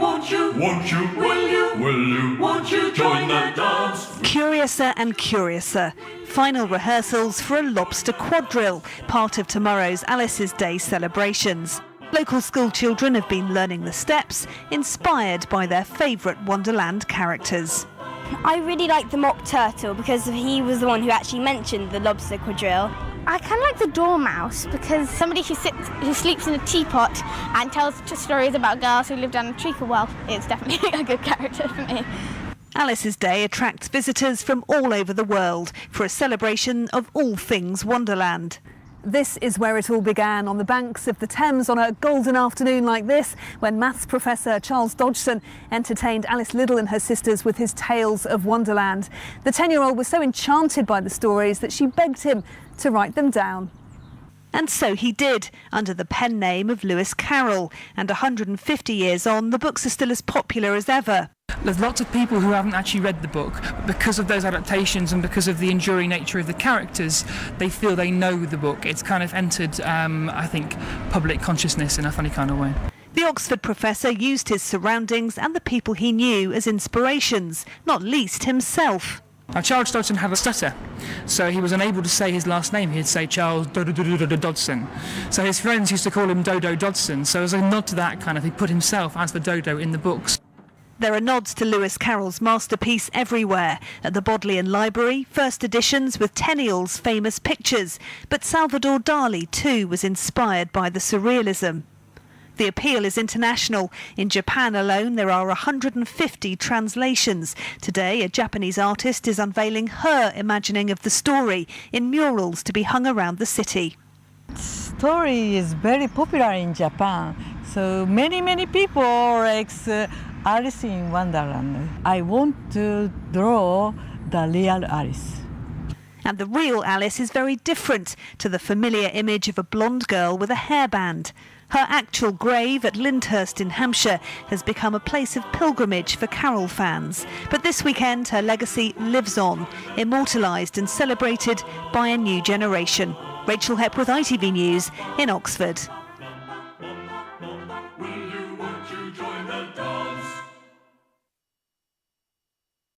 won't you, won't you join the dance? Curiouser and curiouser. Final rehearsals for a lobster quadrille, part of tomorrow's Alice's Day celebrations. Local school children have been learning the steps, inspired by their favourite Wonderland characters. I really like the mock turtle because he was the one who actually mentioned the lobster quadrille. I kind of like the dormouse because somebody who sleeps in a teapot and tells stories about girls who live down a treacle well. It's definitely a good character for me. Alice's Day attracts visitors from all over the world for a celebration of all things Wonderland. This is where it all began, on the banks of the Thames on a golden afternoon like this, when maths professor Charles Dodgson entertained Alice Liddell and her sisters with his tales of Wonderland. The 10-year-old was so enchanted by the stories that she begged him to write them down. And so he did, under the pen name of Lewis Carroll. And 150 years on, the books are still as popular as ever. There's lots of people who haven't actually read the book, but because of those adaptations and because of the enduring nature of the characters, they feel they know the book. It's kind of entered, I think, public consciousness in a funny kind of way. The Oxford professor used his surroundings and the people he knew as inspirations, not least himself. Now, Charles Dodgson had a stutter, so he was unable to say his last name. He'd say Charles Dodgson. So his friends used to call him Dodo Dodgson. So as a nod to that, he put himself as the dodo in the books. There are nods to Lewis Carroll's masterpiece everywhere. At the Bodleian Library, first editions with Tenniel's famous pictures. But Salvador Dali too was inspired by the surrealism. The appeal is international. In Japan alone, there are 150 translations. Today, a Japanese artist is unveiling her imagining of the story in murals to be hung around the city. Story is very popular in Japan, so many people Alice in Wonderland. I want to draw the real Alice. And the real Alice is very different to the familiar image of a blonde girl with a hairband. Her actual grave at Lyndhurst in Hampshire has become a place of pilgrimage for Carroll fans. But this weekend her legacy lives on, immortalised and celebrated by a new generation. Rachel Hepworth, ITV News in Oxford.